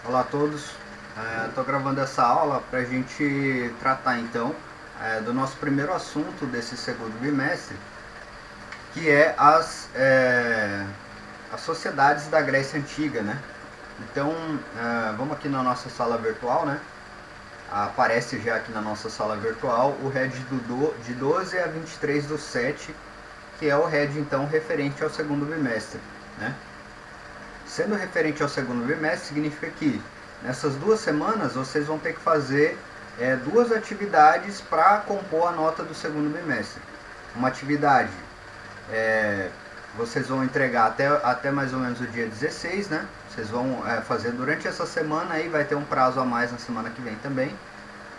Olá a todos, estou gravando essa aula para a gente tratar então do nosso primeiro assunto desse segundo bimestre, que é as sociedades da Grécia Antiga, né? Então, vamos aqui na nossa sala virtual, né? Aparece já aqui na nossa sala virtual o RED de 12 a 23/7, que é o RED então referente ao segundo bimestre, né? Sendo referente ao segundo bimestre, significa que nessas 2 semanas vocês vão ter que fazer duas atividades para compor a nota do segundo bimestre. Uma atividade vocês vão entregar até mais ou menos o dia 16, né? Vocês vão fazer durante essa semana, aí vai ter um prazo a mais na semana que vem também.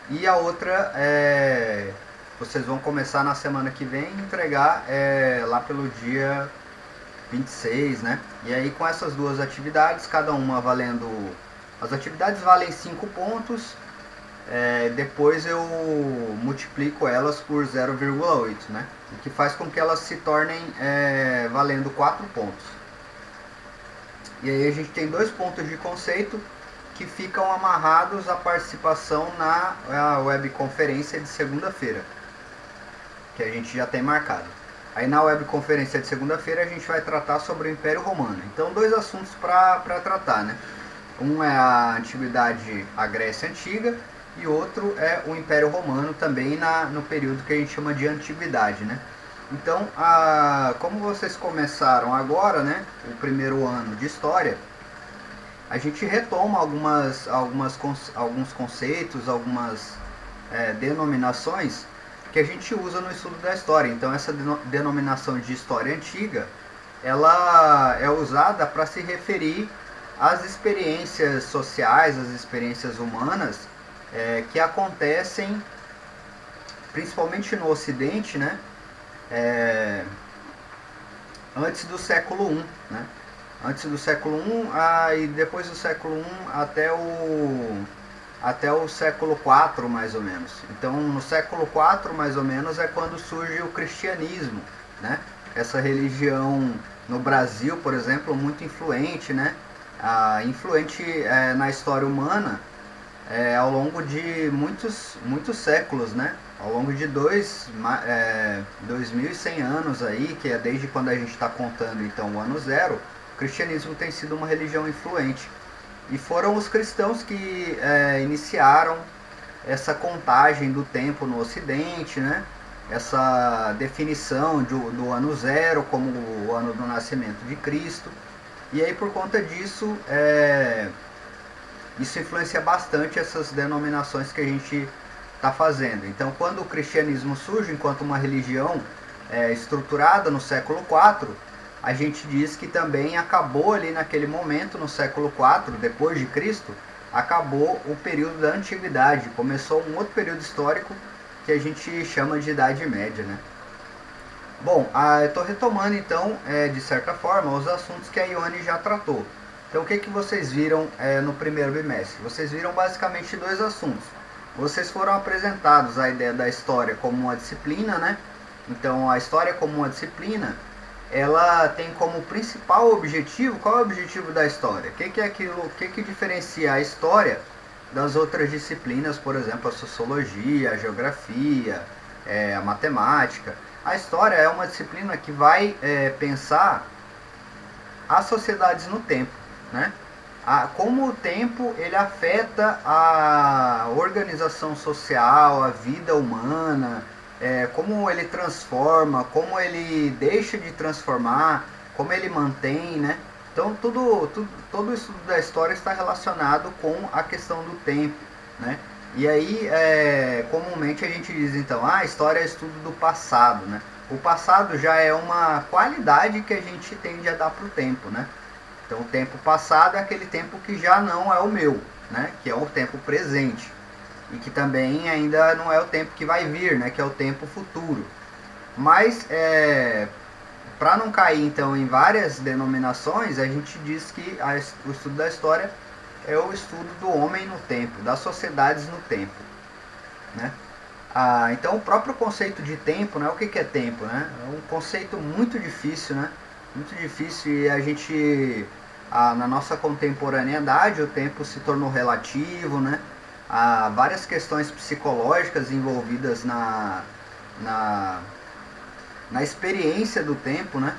E a outra vocês vão começar na semana que vem e entregar lá pelo dia 26, né? E aí com essas duas atividades, cada uma valendo... As atividades valem 5 pontos, depois eu multiplico elas por 0,8, né? O que faz com que elas se tornem valendo 4 pontos. E aí a gente tem 2 pontos de conceito que ficam amarrados à participação na webconferência de segunda-feira, que a gente já tem marcado. Aí na webconferência de segunda-feira a gente vai tratar sobre o Império Romano. Então, 2 assuntos para tratar, né? Um é a antiguidade, a Grécia Antiga, e outro é o Império Romano, também no período que a gente chama de Antiguidade, né? Então, como vocês começaram agora, né, o primeiro ano de História, a gente retoma alguns conceitos, algumas denominações que a gente usa no estudo da história. Então essa denominação de história antiga, ela é usada para se referir às experiências sociais, às experiências humanas que acontecem principalmente no Ocidente, né? Antes do século I, né? Antes do século I e depois do século I até o século IV, mais ou menos. Então, no século IV, mais ou menos, é quando surge o cristianismo, né? Essa religião no Brasil, por exemplo, muito influente, né? Influente na história humana ao longo de muitos séculos, né? Ao longo de 2.100 anos aí, que é desde quando a gente está contando então o ano zero, o cristianismo tem sido uma religião influente. E foram os cristãos que iniciaram essa contagem do tempo no Ocidente, né? Essa definição do ano zero como o ano do nascimento de Cristo. E aí, por conta disso, isso influencia bastante essas denominações que a gente está fazendo. Então, quando o cristianismo surge enquanto uma religião estruturada no século IV, a gente diz que também acabou ali naquele momento, no século IV, depois de Cristo, acabou o período da Antiguidade, começou um outro período histórico que a gente chama de Idade Média, né? Bom, eu estou retomando então, de certa forma, os assuntos que a Ione já tratou. Então, o que vocês viram no primeiro bimestre? Vocês viram basicamente 2 assuntos. Vocês foram apresentados a ideia da história como uma disciplina, né? Então, a história como uma disciplina, ela tem como principal objetivo, qual é o objetivo da história? O que é aquilo, o que diferencia a história das outras disciplinas, por exemplo, a sociologia, a geografia, a matemática? A história é uma disciplina que vai pensar as sociedades no tempo, né? Como o tempo ele afeta a organização social, a vida humana, como ele transforma, como ele deixa de transformar, como ele mantém, né? Então todo o estudo da história está relacionado com a questão do tempo, né? E aí comumente a gente diz então, a história é estudo do passado, né? O passado já é uma qualidade que a gente tende a dar para o tempo, né? Então o tempo passado é aquele tempo que já não é o meu, né? Que é o tempo presente. E que também ainda não é o tempo que vai vir, né? Que é o tempo futuro. Mas, para não cair então em várias denominações, a gente diz que o estudo da história é o estudo do homem no tempo, das sociedades no tempo, né? Então o próprio conceito de tempo, né? O que é tempo, né? É um conceito muito difícil, né? Muito difícil, e a gente na nossa contemporaneidade o tempo se tornou relativo, né? Há várias questões psicológicas envolvidas na experiência do tempo, né?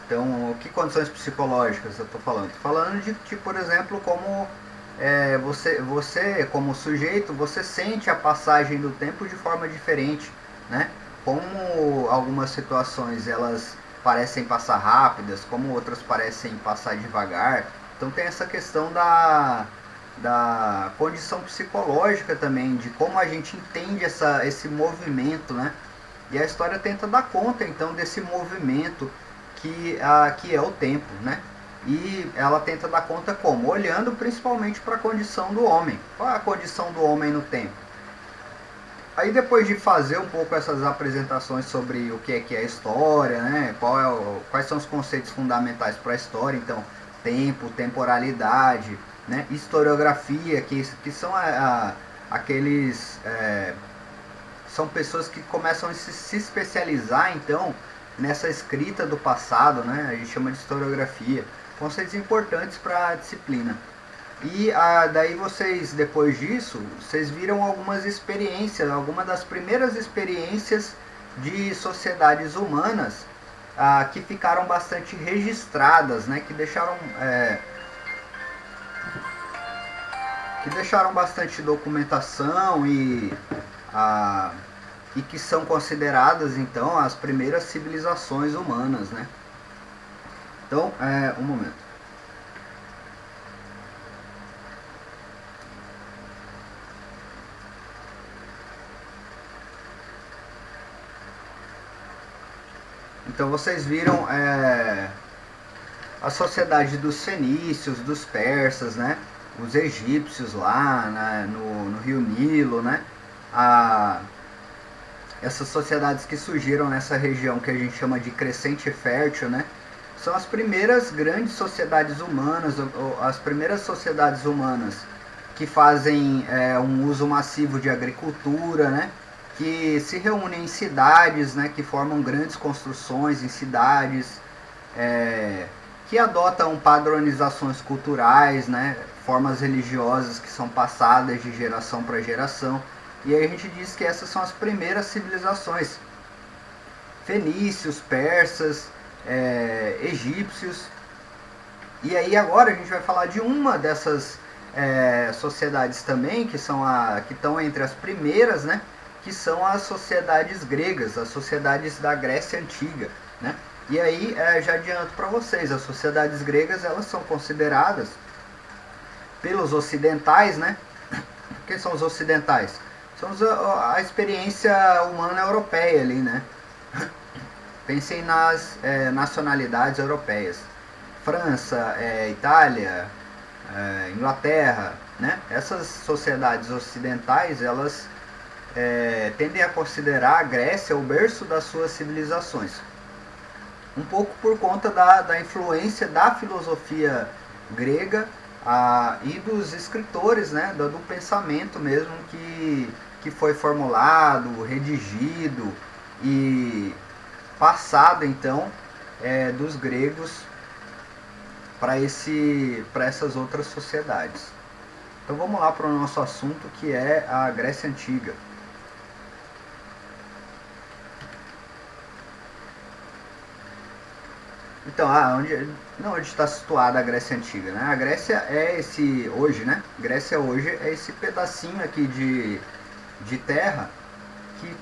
Então, que condições psicológicas eu estou falando? Estou falando de, por exemplo, como você como sujeito, você sente a passagem do tempo de forma diferente, né? Como algumas situações elas parecem passar rápidas, como outras parecem passar devagar. Então tem essa questão da condição psicológica também, de como a gente entende esse movimento, né? E a história tenta dar conta então desse movimento que é o tempo, né? E ela tenta dar conta como? Olhando principalmente para a condição do homem. Qual é a condição do homem no tempo? Aí depois de fazer um pouco essas apresentações sobre o que é a história, né? Quais são os conceitos fundamentais para a história, então tempo, temporalidade, né? Historiografia, que são aqueles... são pessoas que começam a se especializar então nessa escrita do passado, né? A gente chama de historiografia. Conceitos importantes para a disciplina. E daí vocês, depois disso, vocês viram algumas experiências, algumas das primeiras experiências de sociedades humanas que ficaram bastante registradas, né? Que deixaram bastante documentação e que são consideradas então as primeiras civilizações humanas, né? Então, um momento. Então vocês viram a sociedade dos fenícios, dos persas, né? Os egípcios lá, né? no Rio Nilo, né? Essas sociedades que surgiram nessa região que a gente chama de crescente fértil, né? São as primeiras grandes sociedades humanas, as primeiras sociedades humanas que fazem um uso massivo de agricultura, né? Que se reúnem em cidades, né? Que formam grandes construções em cidades, que adotam padronizações culturais, né? Formas religiosas que são passadas de geração para geração. E aí a gente diz que essas são as primeiras civilizações. Fenícios, persas, egípcios. E aí agora a gente vai falar de uma dessas sociedades também, que estão entre as primeiras, né? Que são as sociedades gregas, as sociedades da Grécia Antiga, né? E aí já adianto para vocês, as sociedades gregas elas são consideradas pelos ocidentais, né? Quem são os ocidentais? São a experiência humana europeia ali, né? Pensem nas nacionalidades europeias. França, Itália, Inglaterra, né? Essas sociedades ocidentais, elas tendem a considerar a Grécia o berço das suas civilizações. Um pouco por conta da influência da filosofia grega e dos escritores, né? Do pensamento mesmo que foi formulado, redigido e passado então dos gregos para essas outras sociedades. Então vamos lá para o nosso assunto, que é a Grécia Antiga. Então, onde está situada a Grécia Antiga, né? A Grécia hoje, né? Grécia hoje é esse pedacinho aqui de terra que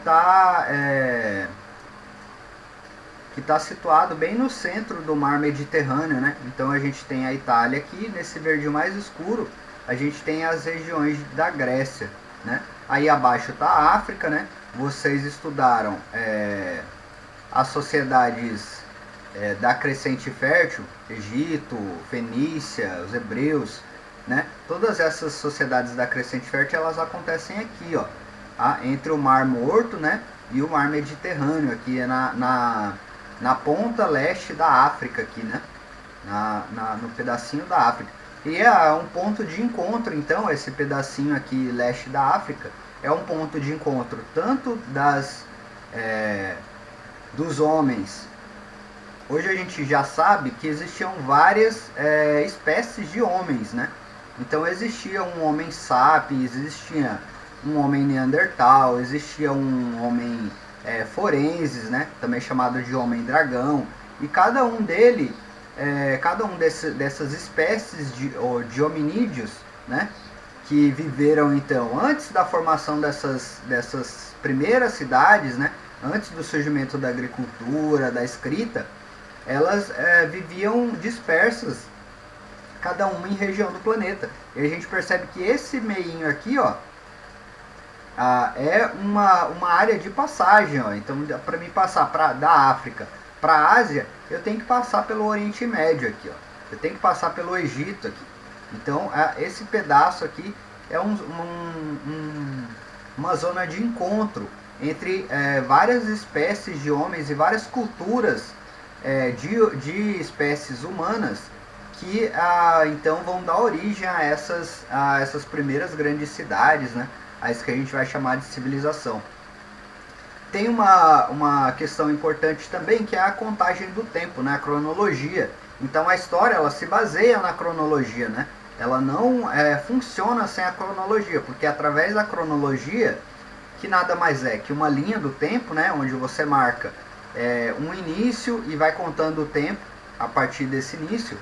está situado bem no centro do mar Mediterrâneo, né? Então a gente tem a Itália aqui, nesse verde mais escuro, a gente tem as regiões da Grécia, né? Aí abaixo está a África, né? Vocês estudaram as sociedades da crescente fértil, Egito, Fenícia, os hebreus, né? Todas essas sociedades da crescente fértil, elas acontecem aqui, ó, entre o Mar Morto, né? E o Mar Mediterrâneo, aqui na ponta leste da África, aqui, né? No pedacinho da África. E é um ponto de encontro, então, esse pedacinho aqui leste da África é um ponto de encontro tanto dos homens hoje a gente já sabe que existiam várias espécies de homens, né? Então existia um homem sapiens, existia um homem neandertal, existia um homem forenses, né? Também chamado de homem dragão, e cada um dessas espécies de hominídeos, né? Que viveram então antes da formação dessas primeiras cidades, né? Antes do surgimento da agricultura, da escrita, elas viviam dispersas, cada uma em região do planeta. E a gente percebe que esse meinho aqui, ó, é uma área de passagem, ó. Então, para mim passar da África para a Ásia, eu tenho que passar pelo Oriente Médio aqui, ó. Eu tenho que passar pelo Egito aqui. Então, esse pedaço aqui é uma zona de encontro entre várias espécies de homens e várias culturas de espécies humanas que então vão dar origem a essas primeiras grandes cidades, né? A isso que a gente vai chamar de civilização. Tem uma questão importante também, que é a contagem do tempo, né? A cronologia. Então a história, ela se baseia na cronologia, né? Ela não funciona sem a cronologia, porque através da cronologia, que nada mais é que uma linha do tempo, né? Onde você marca um início e vai contando o tempo a partir desse início,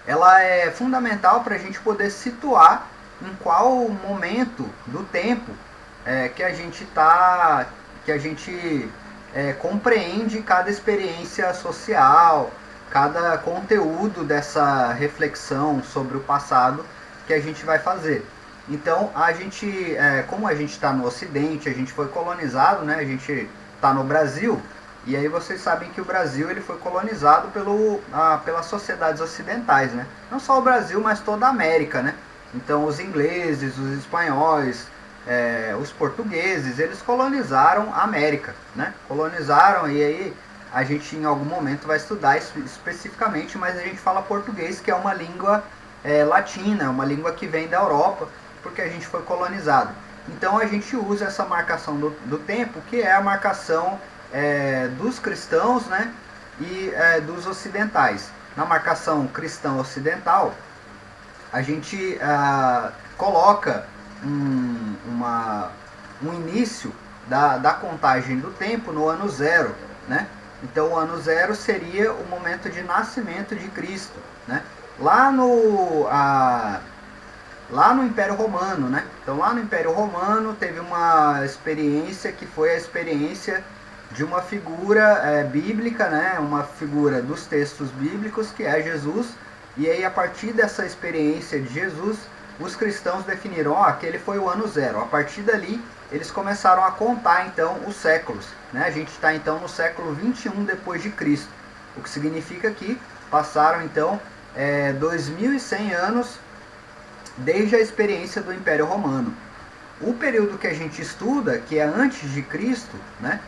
ela é fundamental para a gente poder situar em qual momento do tempo que a gente compreende cada experiência social, cada conteúdo dessa reflexão sobre o passado que a gente vai fazer. Então, como a gente está no Ocidente, a gente foi colonizado, né? A gente está no Brasil, e aí vocês sabem que o Brasil ele foi colonizado pelas sociedades ocidentais, né? Não só o Brasil, mas toda a América, né? Então, os ingleses, os espanhóis, os portugueses, eles colonizaram a América, né? Colonizaram, e aí a gente em algum momento vai estudar isso especificamente, mas a gente fala português, que é uma língua latina, uma língua que vem da Europa, porque a gente foi colonizado. Então a gente usa essa marcação do tempo, que é a marcação dos cristãos, né, e dos ocidentais. Na marcação cristã ocidental, a gente coloca um início da contagem do tempo no ano zero, né? Então o ano zero seria o momento de nascimento de Cristo, né? Lá no Império Romano, né? Então lá no Império Romano teve uma experiência que foi a experiência de uma figura bíblica, né? Uma figura dos textos bíblicos, que é Jesus. E aí, a partir dessa experiência de Jesus, os cristãos definiram, aquele foi o ano zero. A partir dali, eles começaram a contar, então, os séculos, né? A gente está, então, no século 21 depois de Cristo, o que significa que passaram, então, 2100 anos desde a experiência do Império Romano. O período que a gente estuda, que é antes de Cristo, né?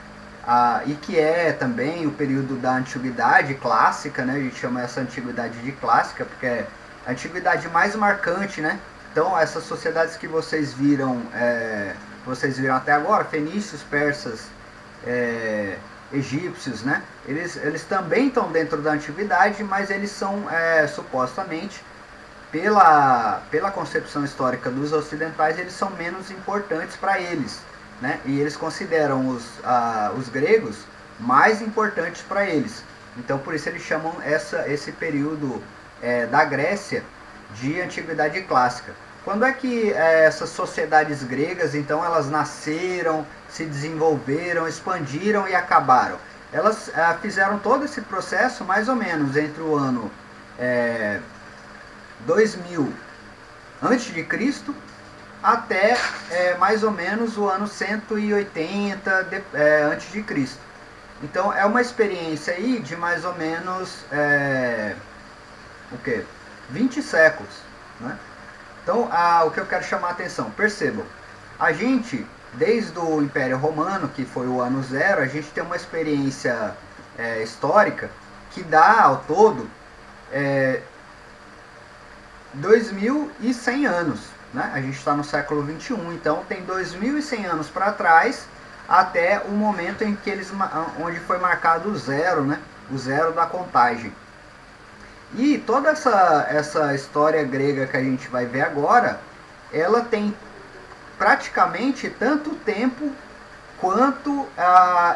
E que é também o período da antiguidade clássica, né? A gente chama essa antiguidade de clássica porque é a antiguidade mais marcante, né? Então essas sociedades que vocês viram até agora, fenícios, persas, egípcios, né? Eles também estão dentro da antiguidade, mas eles são supostamente, pela concepção histórica dos ocidentais, eles são menos importantes para eles, né? E eles consideram os gregos mais importantes para eles. Então por isso eles chamam esse período da Grécia de antiguidade clássica. Quando é que essas sociedades gregas, então, elas nasceram, se desenvolveram, expandiram e acabaram? Elas fizeram todo esse processo mais ou menos entre o ano 2000 antes de Cristo até mais ou menos o ano 180 antes de Cristo. Então é uma experiência aí de mais ou menos 20 séculos, né? Então o que eu quero chamar a atenção, percebam, a gente desde o Império Romano, que foi o ano zero, a gente tem uma experiência histórica que dá ao todo 2100 anos, né? A gente está no século 21, então tem 2100 anos para trás até o momento em que onde foi marcado o zero, né? o zero da contagem. E toda essa história grega que a gente vai ver agora, ela tem praticamente tanto tempo quanto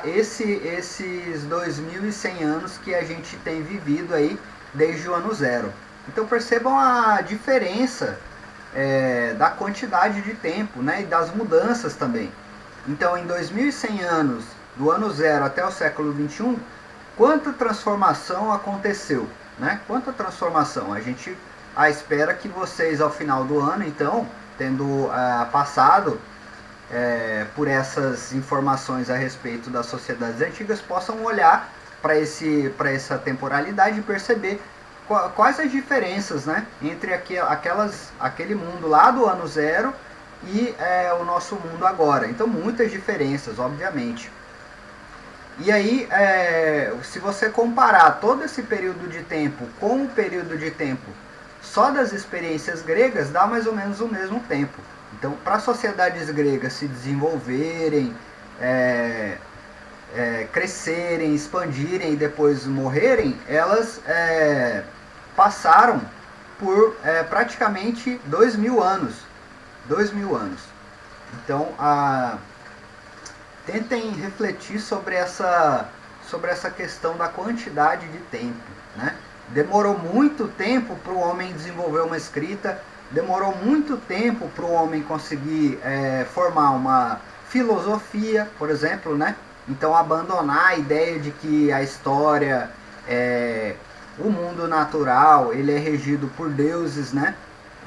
esses 2100 anos que a gente tem vivido aí desde o ano zero. Então percebam a diferença da quantidade de tempo, né, e das mudanças também. Então em 2100 anos, do ano zero até o século 21, quanta transformação aconteceu, né? Quanta transformação. A gente espera que vocês ao final do ano, então, tendo passado por essas informações a respeito das sociedades antigas, possam olhar para essa temporalidade e perceber quais as diferenças, né, entre aquele mundo lá do ano zero e o nosso mundo agora. Então muitas diferenças, obviamente. E aí, se você comparar todo esse período de tempo com o período de tempo só das experiências gregas, dá mais ou menos o mesmo tempo. Então, para as sociedades gregas se desenvolverem, crescerem, expandirem e depois morrerem, elas passaram por praticamente 2000 anos. 2000 anos. Então, tentem refletir sobre essa questão da quantidade de tempo, né? Demorou muito tempo para o homem desenvolver uma escrita, demorou muito tempo para o homem conseguir formar uma filosofia, por exemplo, né? Então abandonar a ideia de que a história, o mundo natural, ele é regido por deuses, né?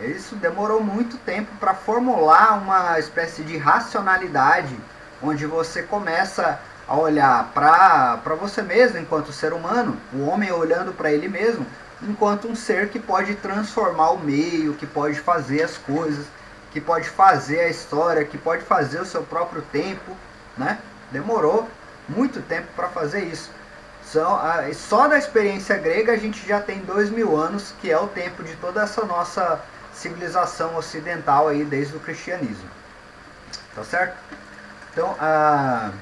Isso demorou muito tempo para formular uma espécie de racionalidade, onde você começa a olhar para você mesmo enquanto ser humano, o homem olhando para ele mesmo, enquanto um ser que pode transformar o meio, que pode fazer as coisas, que pode fazer a história, que pode fazer o seu próprio tempo, né? Demorou muito tempo para fazer isso. Só da experiência grega a gente já tem 2000 anos, que é o tempo de toda essa nossa civilização ocidental aí desde o cristianismo. Tá certo? Então, a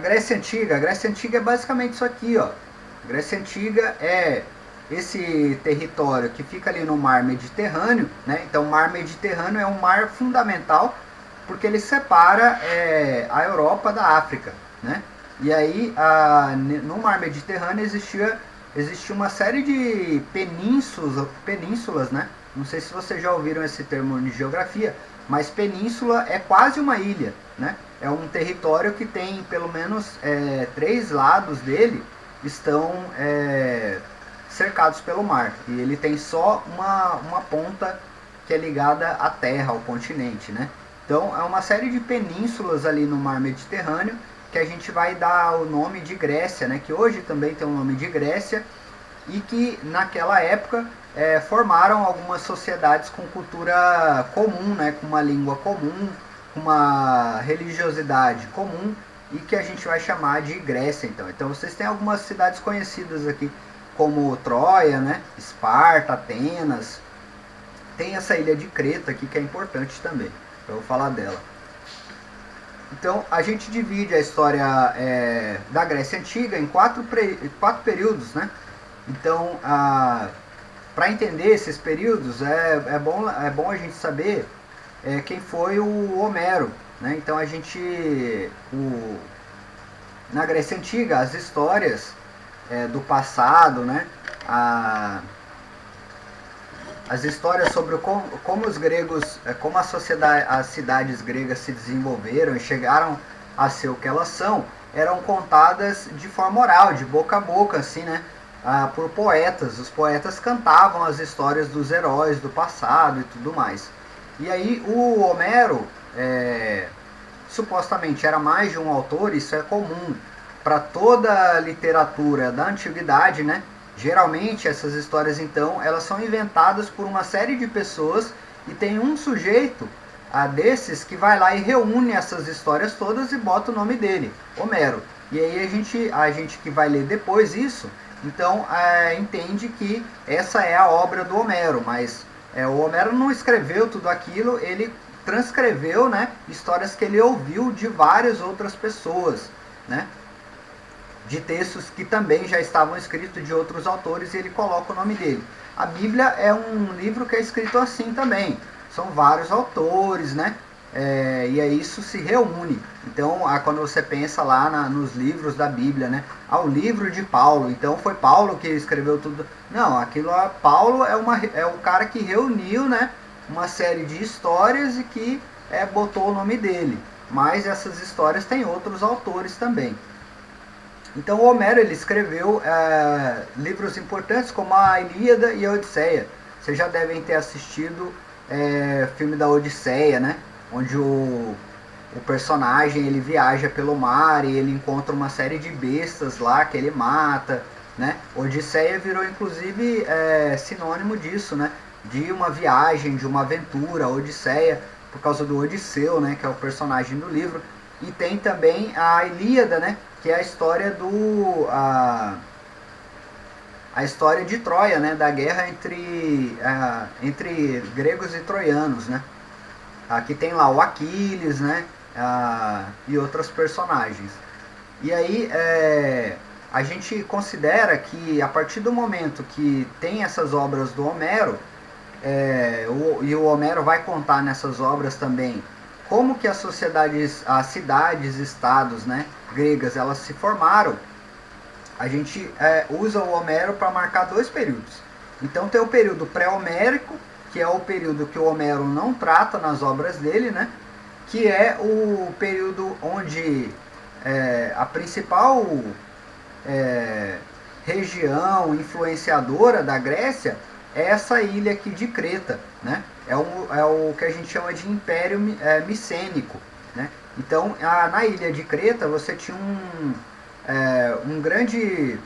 Grécia Antiga é basicamente isso aqui, ó. A Grécia Antiga é esse território que fica ali no mar Mediterrâneo, né? Então o mar Mediterrâneo é um mar fundamental porque ele separa a Europa da África, né? E aí no mar Mediterrâneo existia uma série de penínsulas, né? Não sei se vocês já ouviram esse termo de geografia, mas península é quase uma ilha, né? É um território que tem pelo menos 3 lados dele estão cercados pelo mar. E ele tem só uma ponta que é ligada à terra, ao continente, né? Então é uma série de penínsulas ali no mar Mediterrâneo que a gente vai dar o nome de Grécia, né? Que hoje também tem o nome de Grécia e que naquela época formaram algumas sociedades com cultura comum, né? Com uma língua comum, com uma religiosidade comum e que a gente vai chamar de Grécia, então. Então vocês têm algumas cidades conhecidas aqui, como Troia, né? Esparta, Atenas. Tem essa ilha de Creta aqui que é importante também. Eu vou falar dela. Então a gente divide a história da Grécia Antiga em quatro períodos, né? Então para entender esses períodos é bom a gente saber quem foi o Homero, né? Então a gente na Grécia Antiga as histórias do passado, né? As histórias sobre como os gregos, como as cidades gregas se desenvolveram e chegaram a ser o que elas são, eram contadas de forma oral, de boca a boca, assim, né? Por poetas. Os poetas cantavam as histórias dos heróis do passado e tudo mais. E aí o Homero, supostamente era mais de um autor, isso é comum para toda a literatura da antiguidade, né? Geralmente essas histórias então elas são inventadas por uma série de pessoas e tem um sujeito desses que vai lá e reúne essas histórias todas e bota o nome dele, Homero. E aí a gente que vai ler depois isso, então entende que essa é a obra do Homero, mas o Homero não escreveu tudo aquilo, ele transcreveu, né, histórias que ele ouviu de várias outras pessoas, né? de textos que também já estavam escritos de outros autores e ele coloca o nome dele. A Bíblia é um livro que é escrito assim também. São vários autores, né? E aí isso se reúne. Então, quando você pensa lá nos livros da Bíblia, né? O livro de Paulo. Então, foi Paulo que escreveu tudo. Não, aquilo Paulo é o cara que reuniu, né? Uma série de histórias e que botou o nome dele. Mas essas histórias têm outros autores também. Então, o Homero ele escreveu livros importantes como a Ilíada e a Odisseia. Vocês já devem ter assistido o filme da Odisseia, né? Onde o personagem ele viaja pelo mar e ele encontra uma série de bestas lá que ele mata, né? Odisseia virou inclusive sinônimo disso, né? De uma viagem, de uma aventura, Odisseia, por causa do Odisseu, né? Que é o personagem do livro. E tem também a Ilíada, né? Que é a história a história de Troia, né? Da guerra entre gregos e troianos, né? Aqui tem lá o Aquiles, né? E outros personagens. E aí a gente considera que a partir do momento que tem essas obras do Homero, e o Homero vai contar nessas obras também como que as cidades, estados, né, gregas, elas se formaram. A gente usa o Homero para marcar dois períodos. Então tem o período pré-homérico, que é o período que o Homero não trata nas obras dele, né, que é o período onde a principal região influenciadora da Grécia é essa ilha aqui de Creta, né? É o que a gente chama de Império Micênico, né? Então, na ilha de Creta você tinha um grande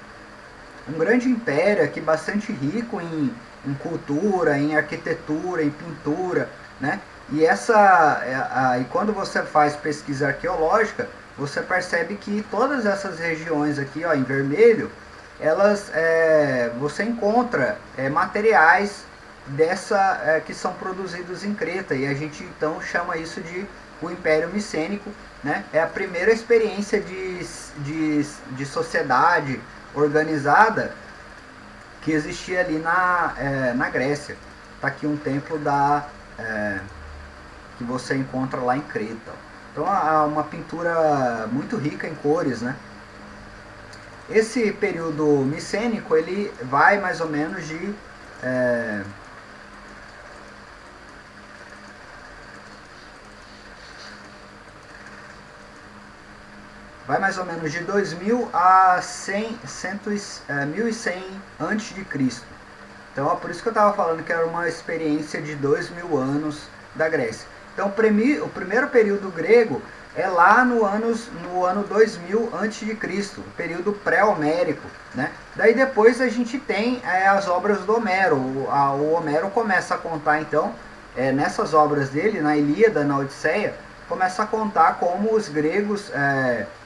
império aqui, bastante rico em cultura, em arquitetura, em pintura, né? E e quando você faz pesquisa arqueológica, você percebe que todas essas regiões aqui, ó, em vermelho, elas você encontra materiais que são produzidos em Creta, e a gente então chama isso de o Império Micênico, né? É a primeira experiência de sociedade organizada que existia ali na Grécia. Está aqui um templo que você encontra lá em Creta. Então é uma pintura muito rica em cores, né? Esse período micênico ele vai mais ou menos de vai mais ou menos de 2000 a 1100 antes de Cristo. Então é por isso que eu estava falando que era uma experiência de 2000 anos da Grécia. Então o primeiro período grego é lá no ano 2000 antes de Cristo, o período pré-homérico, né? Daí depois a gente tem as obras do Homero. O Homero começa a contar então nessas obras dele, na Ilíada, na Odisseia, começa a contar como os gregos,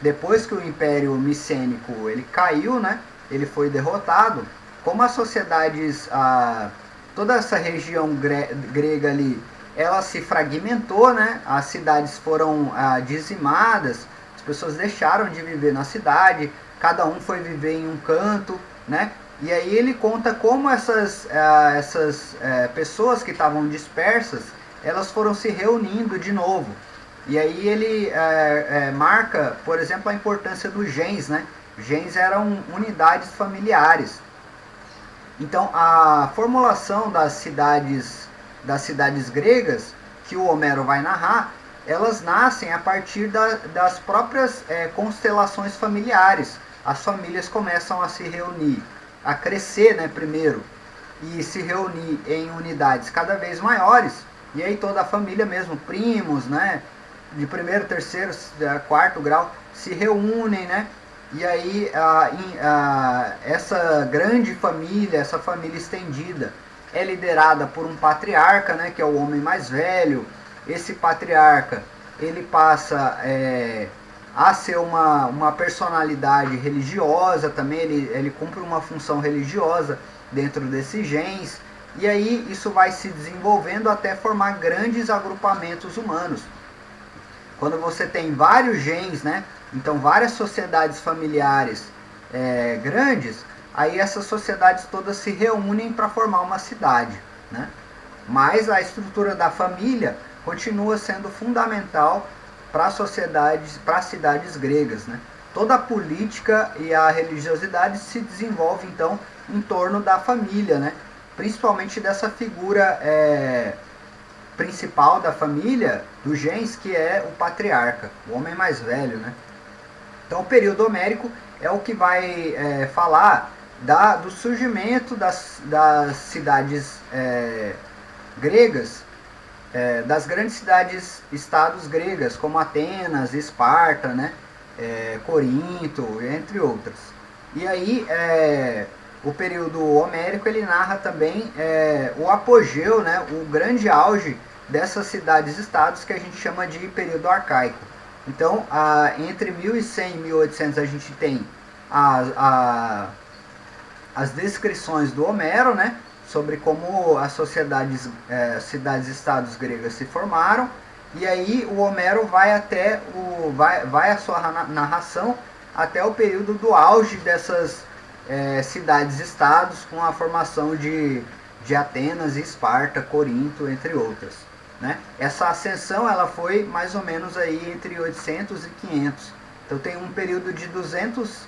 depois que o Império Micênico ele caiu, né? Ele foi derrotado, como as sociedades, toda essa região grega ali, ela se fragmentou, né? As cidades foram dizimadas, as pessoas deixaram de viver na cidade, cada um foi viver em um canto, né? E aí ele conta como essas pessoas que estavam dispersas, elas foram se reunindo de novo. E aí ele marca, por exemplo, a importância dos gens, né? Gens eram unidades familiares. Então a formulação das cidades gregas, que o Homero vai narrar, elas nascem a partir das próprias constelações familiares. As famílias começam a se reunir, a crescer, né, primeiro, e se reunir em unidades cada vez maiores, e aí toda a família mesmo, primos, né, de primeiro, terceiro, quarto grau, se reúnem, né, e aí essa grande família, essa família estendida, é liderada por um patriarca, né, que é o homem mais velho. Esse patriarca, ele passa a ser uma personalidade religiosa também, ele cumpre uma função religiosa dentro desses gens, e aí isso vai se desenvolvendo até formar grandes agrupamentos humanos. Quando você tem vários gens, né, então várias sociedades familiares grandes, aí essas sociedades todas se reúnem para formar uma cidade, né? Mas a estrutura da família continua sendo fundamental para sociedades, para as cidades gregas, né? Toda a política e a religiosidade se desenvolve então em torno da família, né? Principalmente dessa figura principal da família, do gens, que é o patriarca, o homem mais velho, né? Então o período homérico é o que vai falar do surgimento das cidades gregas, das grandes cidades-estados gregas, como Atenas, Esparta, né? Corinto, entre outras. E aí o período homérico ele narra também o apogeu, né? O grande auge dessas cidades-estados que a gente chama de período arcaico. Então, entre 1100 e 1800 a gente tem as descrições do Homero, né, sobre como as cidades-estados gregas se formaram. E aí o Homero vai a sua narração até o período do auge dessas cidades-estados, com a formação de Atenas, Esparta, Corinto, entre outras, né? Essa ascensão ela foi mais ou menos aí entre 800 e 500. Então tem um período de 200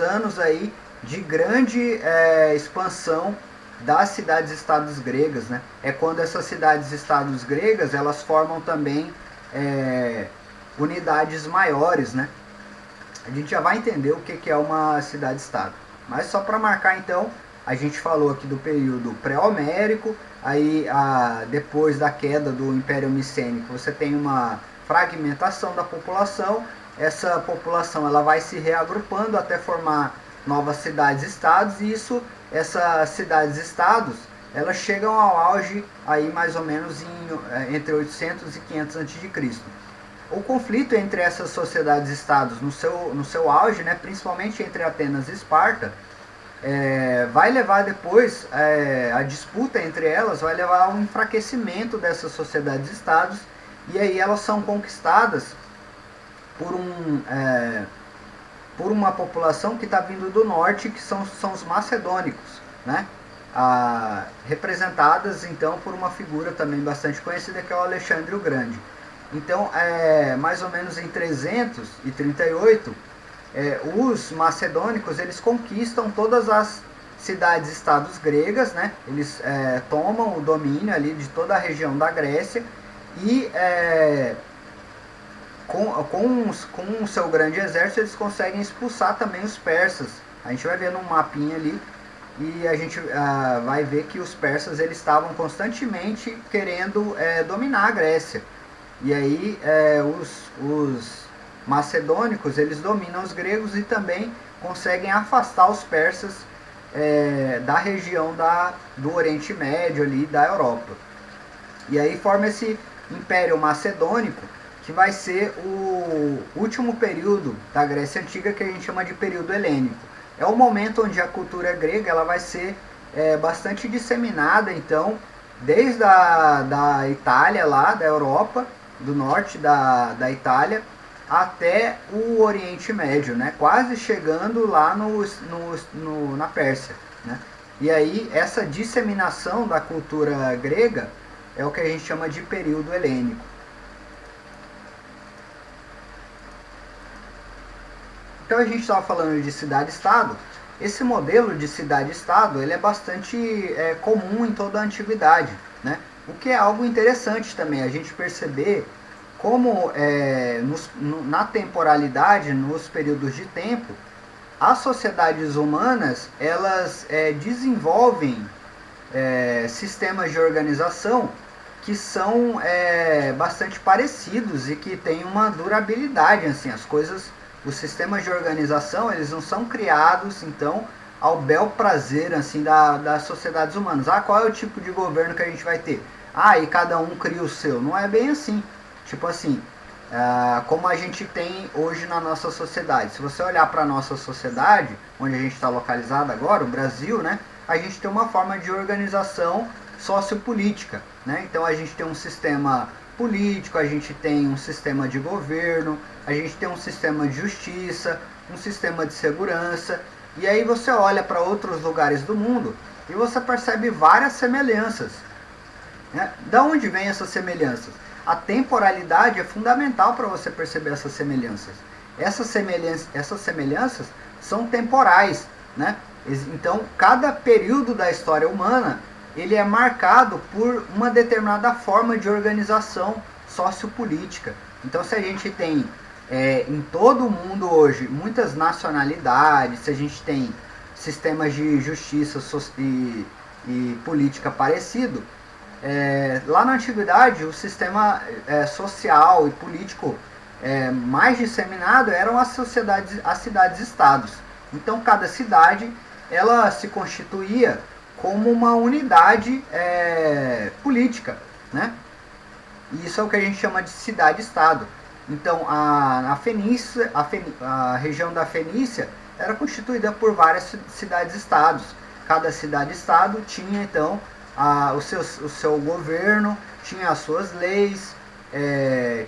anos aí de grande expansão das cidades-estados gregas, né? É quando essas cidades-estados gregas elas formam também unidades maiores, né? A gente já vai entender o que é uma cidade-estado. Mas só para marcar então, a gente falou aqui do período pré-homérico, aí depois da queda do Império Micênico você tem uma fragmentação da população. Essa população ela vai se reagrupando até formar novas cidades-estados, e essas cidades-estados elas chegam ao auge aí mais ou menos entre 800 e 500 a.C. O conflito entre essas sociedades-estados no seu auge, né, principalmente entre Atenas e Esparta, vai levar depois, a disputa entre elas vai levar ao enfraquecimento dessas sociedades-estados, e aí elas são conquistadas por uma população que está vindo do norte, que são os macedônicos, né? Representadas então por uma figura também bastante conhecida, que é o Alexandre o Grande. Então, mais ou menos em 338, os macedônicos eles conquistam todas as cidades-estados gregas, né? Eles tomam o domínio ali de toda a região da Grécia, e com o seu grande exército eles conseguem expulsar também os persas. A gente vai ver num mapinha ali, e a gente vai ver que os persas eles estavam constantemente querendo dominar a Grécia. E aí os macedônicos eles dominam os gregos e também conseguem afastar os persas da região do Oriente Médio ali, da Europa. E aí forma esse Império Macedônico, que vai ser o último período da Grécia Antiga, que a gente chama de período helênico. É o momento onde a cultura grega ela vai ser bastante disseminada, então, desde da Itália, lá da Europa, do norte da Itália, até o Oriente Médio, né? Quase chegando lá na Pérsia, né? E aí essa disseminação da cultura grega é o que a gente chama de período helênico. Então a gente estava falando de cidade-estado. Esse modelo de cidade-estado ele é bastante comum em toda a antiguidade, né? O que é algo interessante também, a gente perceber como na temporalidade, nos períodos de tempo, as sociedades humanas elas desenvolvem sistemas de organização que são bastante parecidos e que têm uma durabilidade, assim, os sistemas de organização eles não são criados então ao bel prazer assim das sociedades humanas. Qual é o tipo de governo que a gente vai ter? E cada um cria o seu. Não é bem assim. Tipo assim, como a gente tem hoje na nossa sociedade. Se você olhar para a nossa sociedade, onde a gente está localizado agora, o Brasil, né? A gente tem uma forma de organização sociopolítica, né? Então a gente tem um sistema político, a gente tem um sistema de governo, a gente tem um sistema de justiça, um sistema de segurança. E aí você olha para outros lugares do mundo e você percebe várias semelhanças. Né? Da onde vêm essas semelhanças? A temporalidade é fundamental para você perceber essas semelhanças. Essas semelhanças são temporais, né? Então, cada período da história humana ele é marcado por uma determinada forma de organização sociopolítica. Então, se a gente tem em todo o mundo hoje muitas nacionalidades, se a gente tem sistemas de justiça e política parecido, lá na antiguidade o sistema social e político mais disseminado eram as cidades-estados. Então cada cidade ela se constituía como uma unidade política, né? E isso é o que a gente chama de cidade-estado. Então a região da Fenícia era constituída por várias cidades-estados. Cada cidade-estado tinha então o seu governo, tinha as suas leis,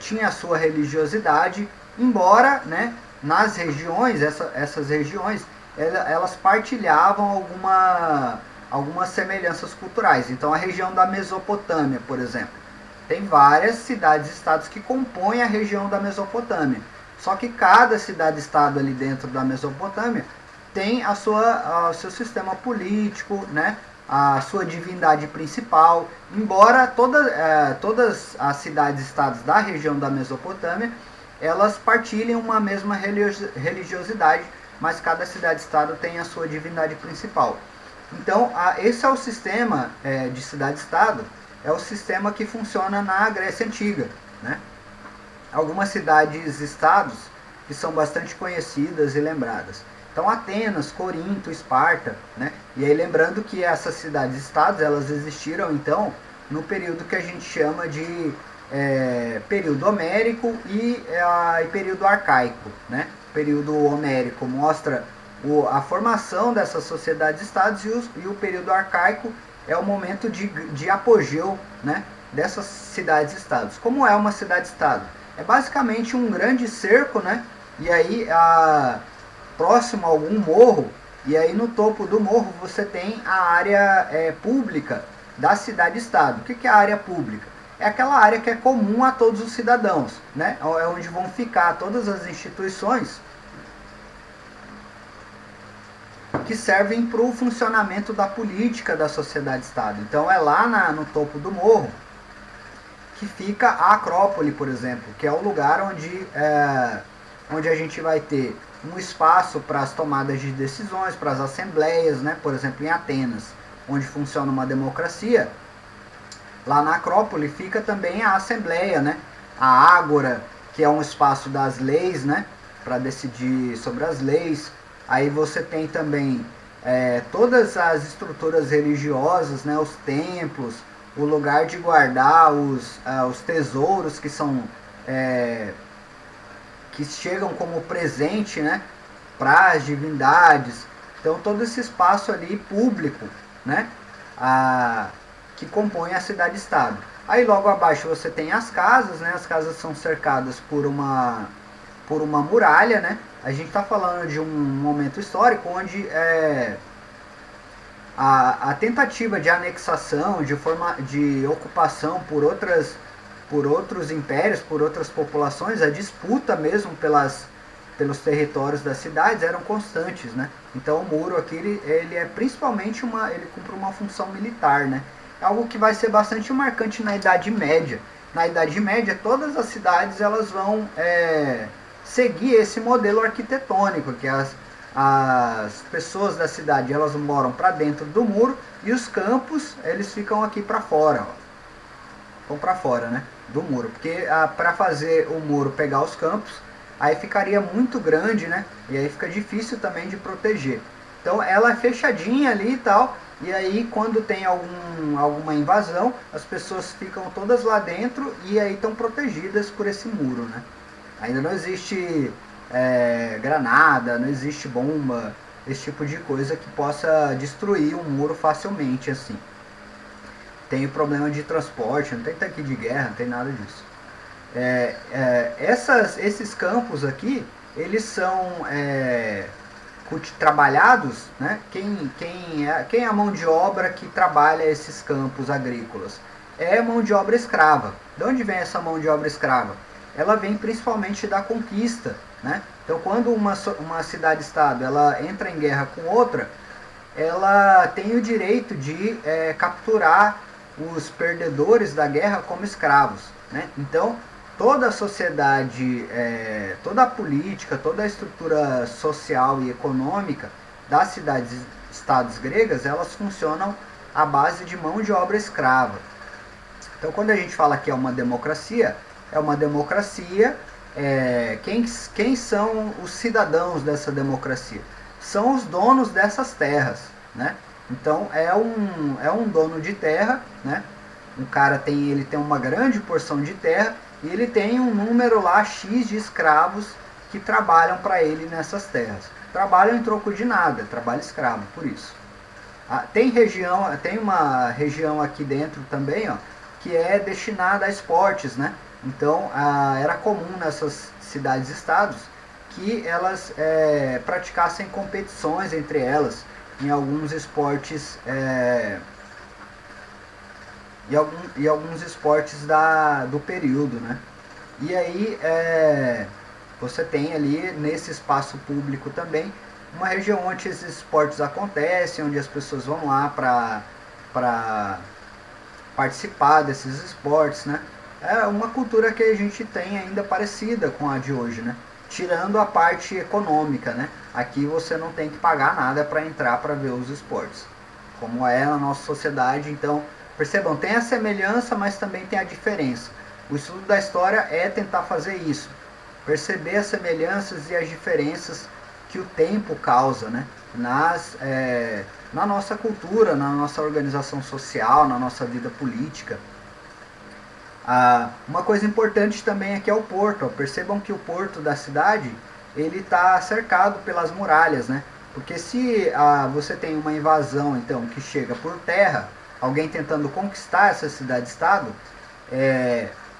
tinha a sua religiosidade, embora, né, nas regiões, essas regiões, elas partilhavam algumas semelhanças culturais. Então a região da Mesopotâmia, por exemplo, tem várias cidades-estados que compõem a região da Mesopotâmia. Só que cada cidade-estado ali dentro da Mesopotâmia tem o seu sistema político, né? A sua divindade principal. Embora todas as cidades-estados da região da Mesopotâmia, elas partilhem uma mesma religiosidade, mas cada cidade-estado tem a sua divindade principal. Então, esse é o sistema de cidade-estado, é o sistema que funciona na Grécia Antiga, né? Algumas cidades-estados que são bastante conhecidas e lembradas. Então, Atenas, Corinto, Esparta, né? E aí lembrando que essas cidades-estados, elas existiram, então, no período que a gente chama de período homérico e período arcaico, né? O período homérico mostra a formação dessas sociedades-estados e o período arcaico é o momento de apogeu, né, dessas cidades-estados. Como é uma cidade-estado? É basicamente um grande cerco, né? E aí próximo a algum morro, e aí no topo do morro você tem a área pública da cidade-estado. O que é a área pública? É aquela área que é comum a todos os cidadãos, né? É onde vão ficar todas as instituições que servem para o funcionamento da política da sociedade-estado. Então é lá no topo do morro que fica a Acrópole, por exemplo, que é o lugar onde a gente vai ter um espaço para as tomadas de decisões, para as assembleias, né? Por exemplo, em Atenas, onde funciona uma democracia, lá na Acrópole fica também a assembleia, né? A Ágora, que é um espaço das leis, né? Para decidir sobre as leis. Aí você tem também todas as estruturas religiosas, né? Os templos, o lugar de guardar os tesouros que são que chegam como presente, né, para as divindades. Então todo esse espaço ali público, né, que compõe a cidade-estado. Aí logo abaixo você tem as casas, né? As casas são cercadas por uma muralha, né? A gente está falando de um momento histórico onde a tentativa de anexação, de ocupação por outros impérios, por outras populações, a disputa mesmo pelos territórios das cidades eram constantes, né? Então o muro aqui ele é principalmente ele cumpre uma função militar, né? Algo que vai ser bastante marcante na Idade Média. Na Idade Média todas as cidades elas vão seguir esse modelo arquitetônico, que as pessoas da cidade elas moram para dentro do muro e os campos eles ficam aqui para fora, vão para fora, né, do muro, porque para fazer o muro pegar os campos aí ficaria muito grande, né, e aí fica difícil também de proteger. Então ela é fechadinha ali e tal, e aí quando tem alguma invasão as pessoas ficam todas lá dentro e aí estão protegidas por esse muro, né. Ainda não existe granada, não existe bomba, esse tipo de coisa que possa destruir um muro facilmente assim. Tem o problema de transporte, não tem tanque de guerra, não tem nada disso. Esses campos aqui, eles são trabalhados, né? Quem é a mão de obra que trabalha esses campos agrícolas? É mão de obra escrava. De onde vem essa mão de obra escrava? Ela vem principalmente da conquista, né? Então, quando uma cidade-estado ela entra em guerra com outra, ela tem o direito de capturar os perdedores da guerra como escravos, né? Então, toda a sociedade, toda a política, toda a estrutura social e econômica das cidades-estados gregas, elas funcionam à base de mão de obra escrava. Então, quando a gente fala que é uma democracia, quem são os cidadãos dessa democracia? São os donos dessas terras, né? Então, é um dono de terra, né? Um cara ele tem uma grande porção de terra e ele tem um número lá X de escravos que trabalham para ele nessas terras. Trabalham em troco de nada, trabalho escravo, por isso. Tem uma região aqui dentro também, ó, que é destinada a esportes, né? Então, era comum nessas cidades-estados que elas praticassem competições entre elas em alguns esportes e alguns esportes do período, né? E aí você tem ali nesse espaço público também uma região onde esses esportes acontecem, onde as pessoas vão lá para participar desses esportes, né? É uma cultura que a gente tem ainda parecida com a de hoje, né? Tirando a parte econômica, né? Aqui você não tem que pagar nada para entrar para ver os esportes, como é na nossa sociedade. Então, percebam, tem a semelhança, mas também tem a diferença. O estudo da história é tentar fazer isso, perceber as semelhanças e as diferenças que o tempo causa, né? Na nossa cultura, na nossa organização social, na nossa vida política. Uma coisa importante também aqui é o porto. Ó. Percebam que o porto da cidade ele está cercado pelas muralhas, né? Porque se você tem uma invasão então que chega por terra, alguém tentando conquistar essa cidade-estado,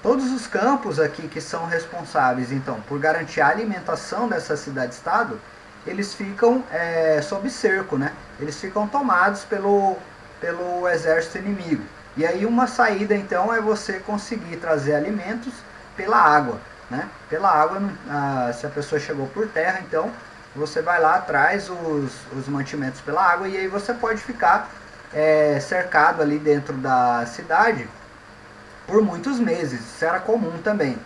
todos os campos aqui que são responsáveis então por garantir a alimentação dessa cidade-estado, eles ficam sob cerco, né? Eles ficam tomados pelo exército inimigo. E aí uma saída então é você conseguir trazer alimentos pela água, né? Pela água, se a pessoa chegou por terra, então você vai lá, traz os mantimentos pela água e aí você pode ficar cercado ali dentro da cidade por muitos meses. Isso era comum também.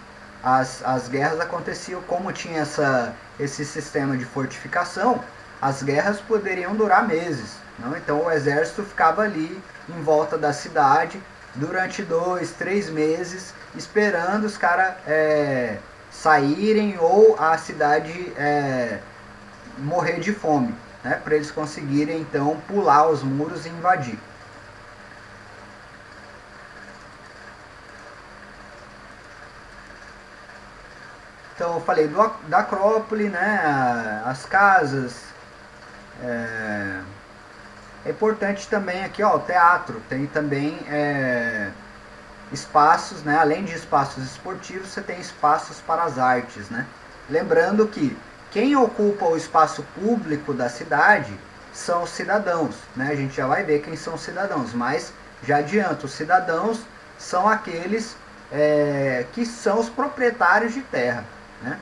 As guerras aconteciam, como tinha esse sistema de fortificação, as guerras poderiam durar meses. Não? Então o exército ficava ali em volta da cidade durante 2, 3 meses, esperando os caras saírem ou a cidade morrer de fome, né? Para eles conseguirem então pular os muros e invadir. Então eu falei da Acrópole, né? As casas. É importante também aqui, ó, o teatro. Tem também espaços, né? Além de espaços esportivos, você tem espaços para as artes, né? Lembrando que quem ocupa o espaço público da cidade são os cidadãos, né? A gente já vai ver quem são os cidadãos, mas já adianto, os cidadãos são aqueles que são os proprietários de terra, né?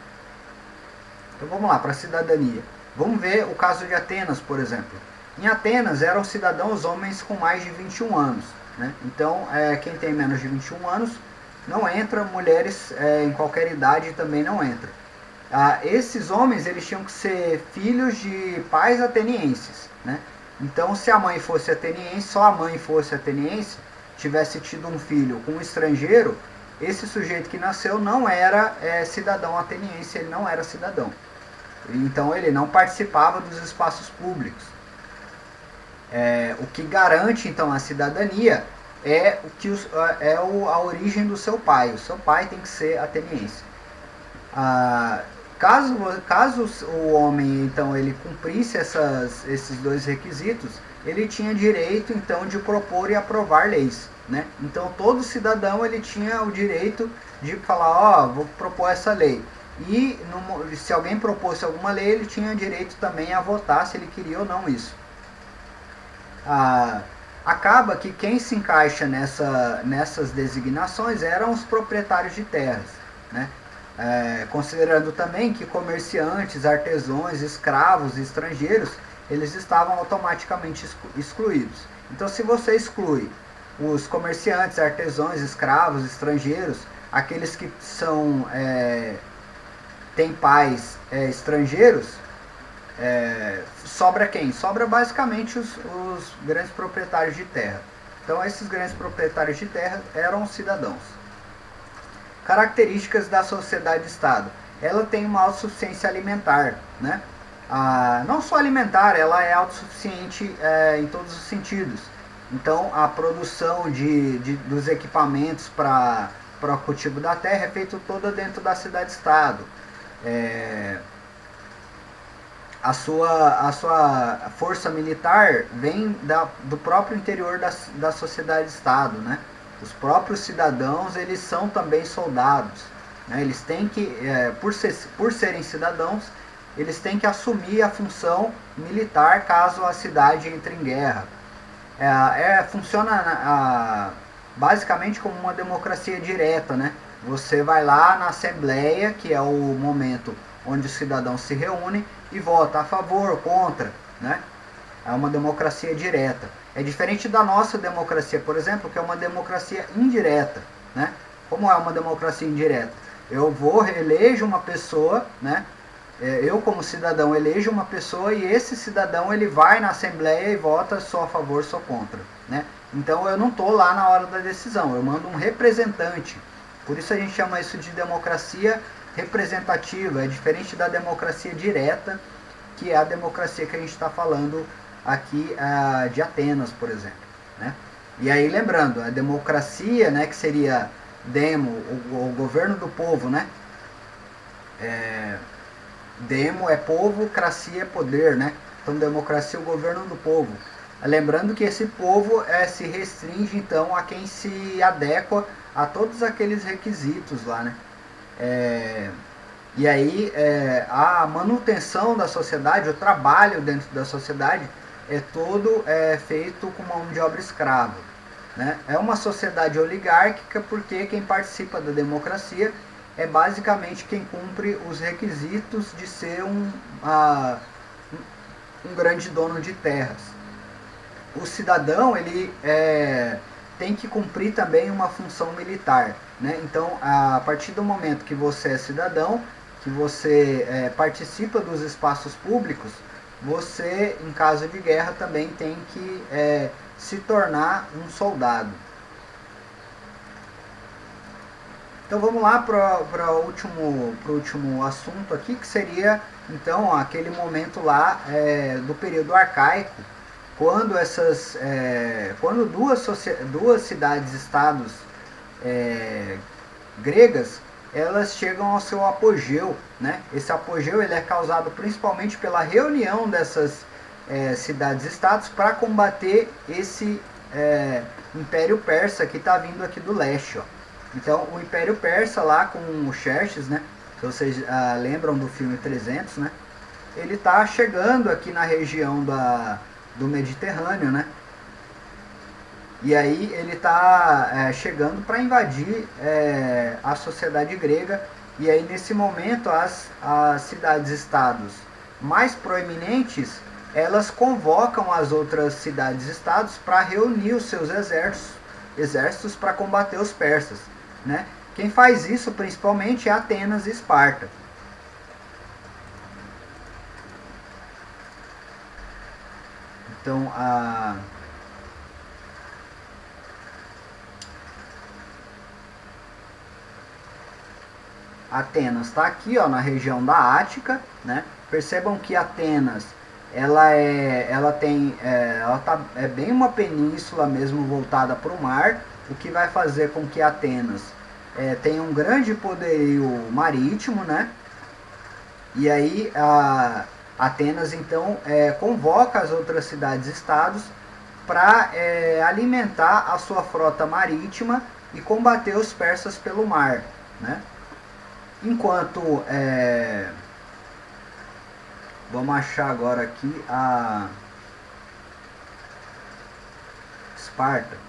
Então vamos lá para a cidadania. Vamos ver o caso de Atenas, por exemplo. Em Atenas eram cidadãos homens com mais de 21 anos. Né? Então, quem tem menos de 21 anos não entra, mulheres em qualquer idade também não entra. Esses homens eles tinham que ser filhos de pais atenienses. Né? Então, se a mãe fosse ateniense, só a mãe fosse ateniense, tivesse tido um filho com um estrangeiro, esse sujeito que nasceu não era cidadão ateniense, ele não era cidadão. Então, ele não participava dos espaços públicos. O que garante então a cidadania é a origem do seu pai. O seu pai tem que ser ateniense. Caso o homem então ele cumprisse esses dois requisitos, ele tinha direito então de propor e aprovar leis, né? Então todo cidadão ele tinha o direito de falar, vou propor essa lei. e se alguém propôs alguma lei, ele tinha direito também a votar se ele queria ou não isso. Acaba que quem se encaixa nessas designações eram os proprietários de terras, né? Considerando também que comerciantes, artesãos, escravos e estrangeiros, eles estavam automaticamente excluídos. Então, se você exclui os comerciantes, artesãos, escravos, estrangeiros, aqueles que têm pais estrangeiros, sobra quem? Sobra basicamente os grandes proprietários de terra. Então, esses grandes proprietários de terra eram os cidadãos. Características da sociedade-estado. Ela tem uma autossuficiência alimentar, né? Não só alimentar, ela é autossuficiente em todos os sentidos. Então, a produção dos equipamentos para o cultivo da terra é feita toda dentro da cidade-estado. A sua força militar vem do próprio interior da sociedade-estado, né? Os próprios cidadãos, eles são também soldados, né? Eles têm que, por serem cidadãos, eles têm que assumir a função militar caso a cidade entre em guerra. Funciona basicamente como uma democracia direta, né? Você vai lá na Assembleia, que é o momento onde os cidadãos se reúnem e vota a favor, contra, né? É uma democracia direta. É diferente da nossa democracia, por exemplo, que é uma democracia indireta, né? Como é uma democracia indireta? Eu elejo uma pessoa, né? Eu como cidadão elejo uma pessoa e esse cidadão ele vai na Assembleia e vota só a favor, só contra, né? Então eu não estou lá na hora da decisão, eu mando um representante. Por isso a gente chama isso de democracia representativa, é diferente da democracia direta, que é a democracia que a gente está falando aqui de Atenas, por exemplo, né? E aí lembrando, a democracia, né, que seria demo, o governo do povo, né? Demo é povo, cracia é poder, né? Então democracia é o governo do povo. Lembrando que esse povo se restringe então a quem se adequa a todos aqueles requisitos lá, né? E aí a manutenção da sociedade, o trabalho dentro da sociedade é todo feito com mão de obra escrava, né? É uma sociedade oligárquica porque quem participa da democracia é basicamente quem cumpre os requisitos de ser um grande dono de terras. O cidadão ele tem que cumprir também uma função militar, né? Então, a partir do momento que você é cidadão, que você participa dos espaços públicos, você, em caso de guerra, também tem que se tornar um soldado. Então vamos lá para o último assunto aqui, que seria então aquele momento lá do período arcaico, quando quando duas cidades-estados gregas, elas chegam ao seu apogeu, né? Esse apogeu ele é causado principalmente pela reunião dessas cidades-estados para combater esse Império Persa que está vindo aqui do leste, ó. Então, o Império Persa lá com o Xerxes, né? Se vocês lembram do filme 300, né? Ele está chegando aqui na região do Mediterrâneo, né? E aí ele está chegando para invadir a sociedade grega. E aí nesse momento as cidades-estados mais proeminentes, elas convocam as outras cidades-estados para reunir os seus exércitos para combater os persas, né? Quem faz isso principalmente é Atenas e Esparta. Então Atenas está aqui, ó, na região da Ática, né? Percebam que Atenas ela tá bem uma península mesmo voltada para o mar, o que vai fazer com que Atenas tenha um grande poderio marítimo, né? E aí Atenas então convoca as outras cidades-estados para alimentar a sua frota marítima e combater os persas pelo mar, né? Enquanto vamos achar agora aqui a Esparta.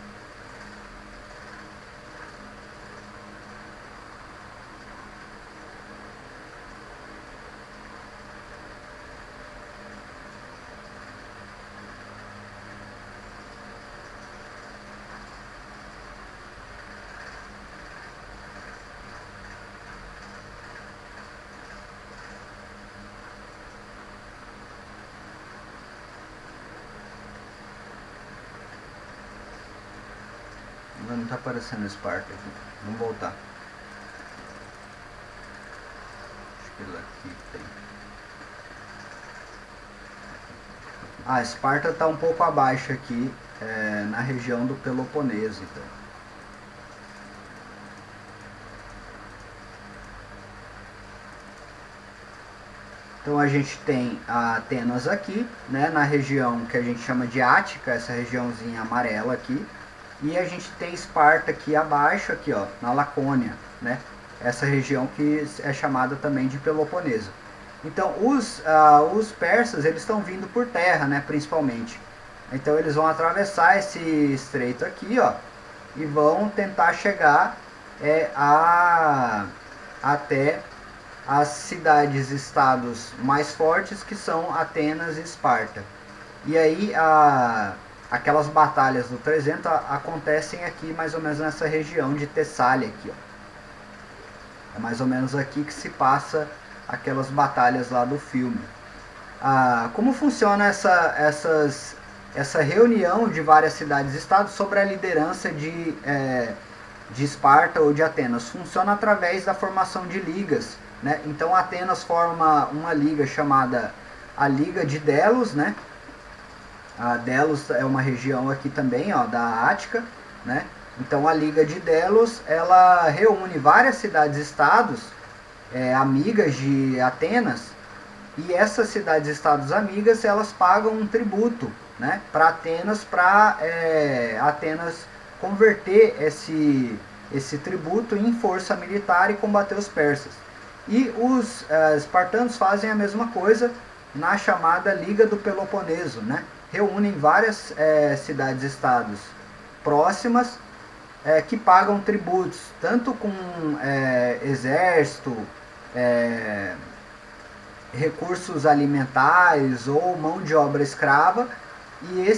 Não está aparecendo Esparta aqui. Vamos voltar. Acho que ele aqui tem. A Esparta está um pouco abaixo aqui, na região do Peloponeso, então. Então a gente tem a Atenas aqui, né, na região que a gente chama de Ática, essa regiãozinha amarela aqui. E a gente tem Esparta aqui abaixo, aqui, ó, na Lacônia, né? Essa região que é chamada também de Peloponeso. Então os persas, eles estão vindo por terra, né, principalmente. Então eles vão atravessar esse estreito aqui, ó, e vão tentar chegar até as cidades-estados mais fortes, que são Atenas e Esparta. E aí aquelas batalhas do 300 acontecem aqui mais ou menos nessa região de Tessália aqui, ó. É mais ou menos aqui que se passa aquelas batalhas lá do filme. Como funciona essa reunião de várias cidades-estados sobre a liderança de Esparta ou de Atenas? Funciona através da formação de ligas, né? Então Atenas forma uma liga chamada a Liga de Delos, né? A Delos é uma região aqui também, ó, da Ática, né? Então a Liga de Delos, ela reúne várias cidades-estados amigas de Atenas, e essas cidades-estados amigas, elas pagam um tributo, né, para Atenas converter esse tributo em força militar e combater os persas. E os espartanos fazem a mesma coisa na chamada Liga do Peloponeso, né? Reúnem várias cidades-estados próximas que pagam tributos, tanto com exército, recursos alimentares ou mão de obra escrava, e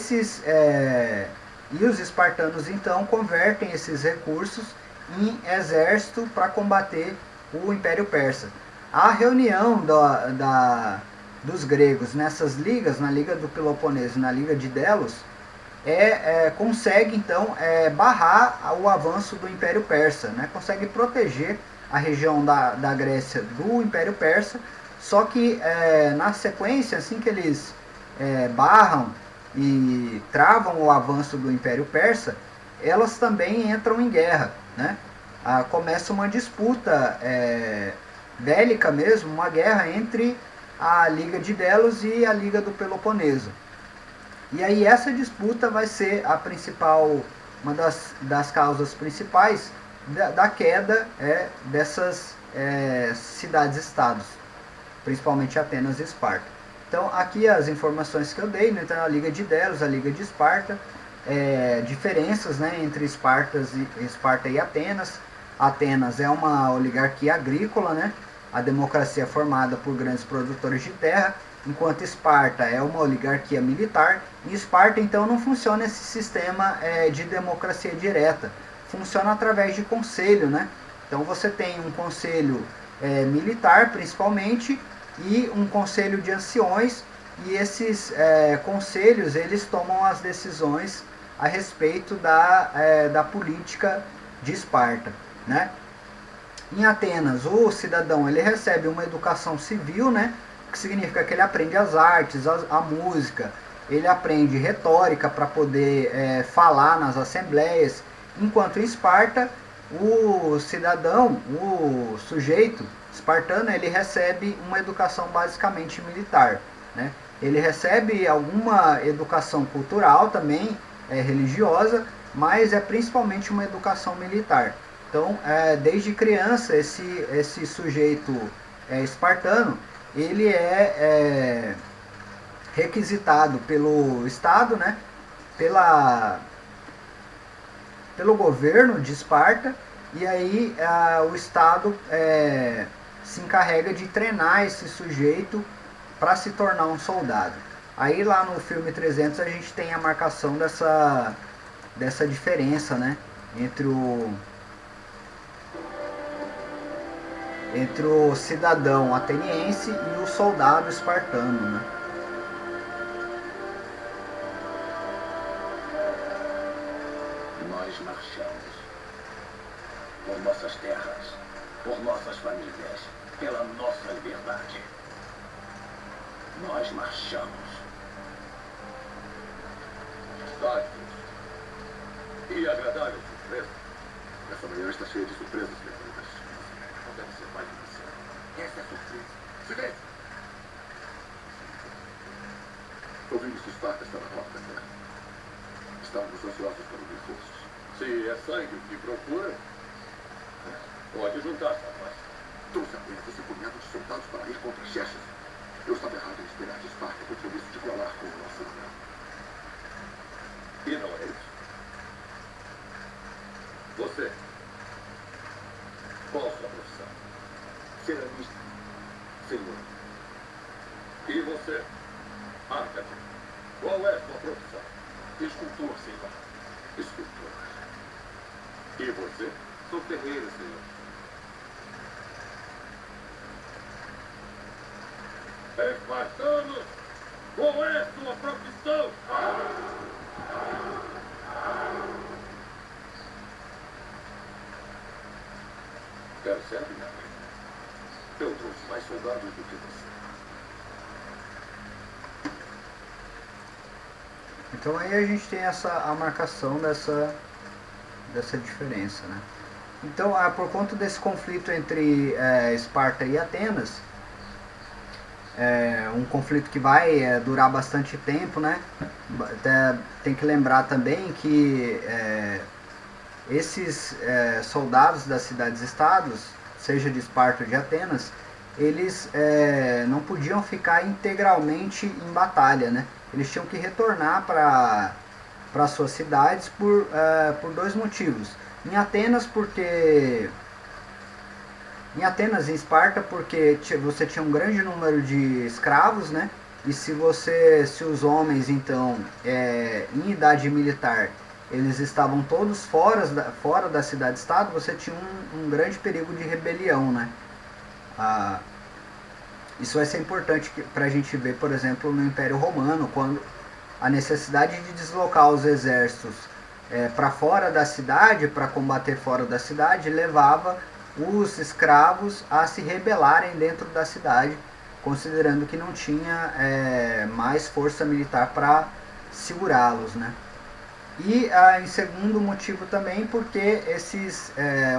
os espartanos então convertem esses recursos em exército para combater o Império Persa. A reunião dos gregos nessas ligas, na Liga do Peloponeso e na Liga de Delos, consegue então barrar o avanço do Império Persa, né? Consegue proteger a região da Grécia do Império Persa, só que na sequência, assim que eles barram e travam o avanço do Império Persa, elas também entram em guerra, né? Começa uma disputa bélica mesmo, uma guerra entre a Liga de Delos e a Liga do Peloponeso. E aí essa disputa vai ser a principal, uma das causas principais da queda dessas cidades-estados, principalmente Atenas e Esparta. Então aqui as informações que eu dei, né? Então a Liga de Delos, a Liga de Esparta, diferenças, né, entre Esparta e Atenas. Atenas é uma oligarquia agrícola, né? A democracia é formada por grandes produtores de terra, enquanto Esparta é uma oligarquia militar. Em Esparta, então, não funciona esse sistema de democracia direta. Funciona através de conselho, né? Então você tem um conselho militar, principalmente, e um conselho de anciões, e esses conselhos, eles tomam as decisões a respeito da política de Esparta, né? Em Atenas, o cidadão ele recebe uma educação civil, né? Que significa que ele aprende as artes, a música, ele aprende retórica para poder falar nas assembleias, enquanto em Esparta, o cidadão, o sujeito espartano, ele recebe uma educação basicamente militar, né? Ele recebe alguma educação cultural também, religiosa, mas é principalmente uma educação militar. Então, desde criança, esse sujeito espartano, ele é requisitado pelo Estado, né, pelo governo de Esparta, e aí o Estado se encarrega de treinar esse sujeito para se tornar um soldado. Aí lá no filme 300 a gente tem a marcação dessa diferença, né, entre o cidadão ateniense e o soldado espartano, né? Nós marchamos por nossas terras, por nossas famílias, pela nossa liberdade. Nós marchamos. Dáticos e agradável surpresa. Essa manhã está cheia de surpresas, senhoritas. Não deve ser mais de você. Essa é a surpresa. Silêncio! Ouvimos que Esparta está na porta da guerra. Estávamos ansiosos para ouvir reforços. Se é sangue o que procura, pode juntar-se a nós. Trouxe apenas esse punhado de soldados para ir contra Xerxes. Eu estava errado em esperar de Esparta o compromisso de colar com o nosso lugar. E não é isso. Você, qual sua profissão? Ceramista, senhor. E você, Arcade, qual é sua profissão? Escultor, senhor. Escultor. E você? Sou ferreiro, senhor. Espartanos, qual é sua profissão? Percebe, minha mãe? Eu trouxe mais soldados do que você. Então aí a gente tem a marcação dessa diferença, né? Então, por conta desse conflito entre Esparta e Atenas, um conflito que vai durar bastante tempo, né? Tem que lembrar também que esses soldados das cidades-estados, seja de Esparta ou de Atenas, eles não podiam ficar integralmente em batalha, né? Eles tinham que retornar para suas cidades por dois motivos. Em Atenas e Esparta, porque você tinha um grande número de escravos, né? E se os homens, então, em idade militar, eles estavam todos fora da cidade-estado, você tinha um grande perigo de rebelião, né? Isso vai ser importante para a gente ver, por exemplo, no Império Romano, quando a necessidade de deslocar os exércitos para fora da cidade, para combater fora da cidade, levava os escravos a se rebelarem dentro da cidade, considerando que não tinha mais força militar para segurá-los, né? E em segundo motivo também porque esses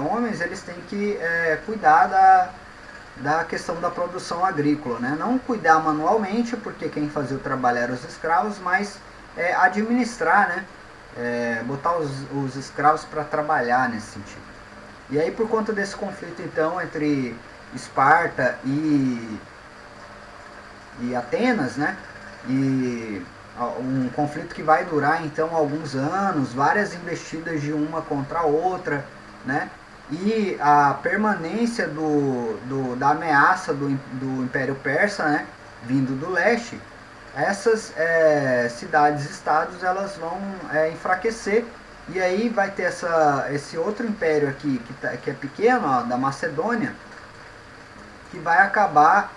homens eles têm que cuidar da questão da produção agrícola, né? Não cuidar manualmente, porque quem fazia o trabalho eram os escravos, mas administrar, né? Botar os escravos para trabalhar nesse sentido. E aí, por conta desse conflito, então, entre Esparta e Atenas, né? E um conflito que vai durar, então, alguns anos, várias investidas de uma contra a outra, né? E a permanência da ameaça do Império Persa, né? Vindo do leste, essas cidades-estados elas vão enfraquecer. E aí vai ter esse outro império aqui, que é pequeno, ó, da Macedônia, que vai acabar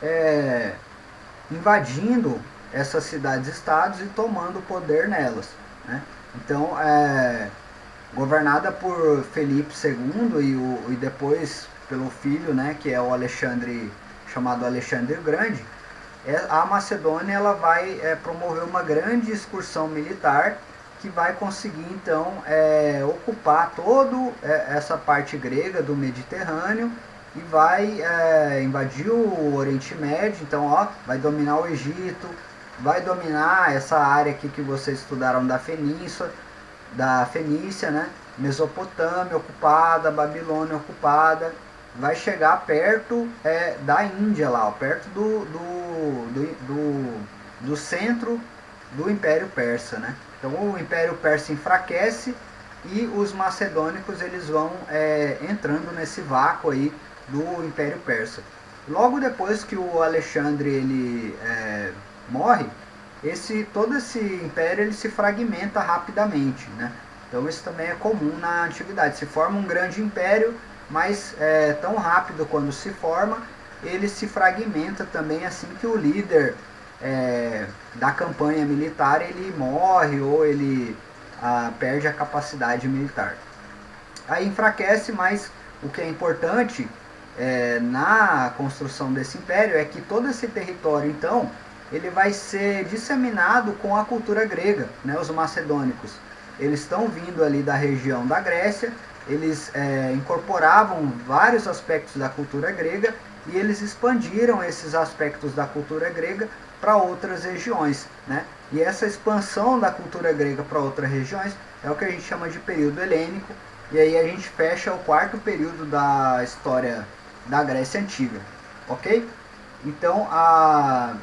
invadindo essas cidades-estados e tomando o poder nelas, né? Então, governada por Felipe II e depois pelo filho, né, que é o Alexandre, chamado Alexandre o Grande, a Macedônia ela vai promover uma grande excursão militar que vai conseguir então ocupar toda essa parte grega do Mediterrâneo e vai invadir o Oriente Médio. Então, ó, vai dominar o Egito, vai dominar essa área aqui que vocês estudaram da Fenícia, né? Mesopotâmia ocupada, Babilônia ocupada, vai chegar perto da Índia lá, ó, perto do centro do Império Persa, né? Então o Império Persa enfraquece e os macedônicos eles vão entrando nesse vácuo aí do Império Persa. Logo depois que o Alexandre ele morre, todo esse império ele se fragmenta rapidamente, né? Então isso também é comum na antiguidade. Se forma um grande império, mas tão rápido quando se forma, ele se fragmenta também assim que o líder da campanha militar ele morre ou ele perde a capacidade militar. Aí enfraquece, mas o que é importante na construção desse império é que todo esse território, então, ele vai ser disseminado com a cultura grega, né? Os macedônicos, eles estão vindo ali da região da Grécia, eles incorporavam vários aspectos da cultura grega e eles expandiram esses aspectos da cultura grega para outras regiões, né? E essa expansão da cultura grega para outras regiões é o que a gente chama de período helênico, e aí a gente fecha o quarto período da história da Grécia Antiga, ok? Então,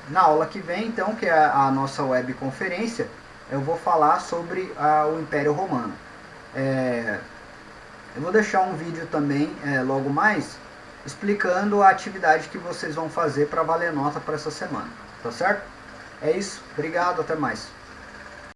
na aula que vem, então, que é a nossa webconferência, eu vou falar sobre o Império Romano. Eu vou deixar um vídeo também, logo mais, explicando a atividade que vocês vão fazer para valer nota para essa semana, tá certo? É isso, obrigado, até mais.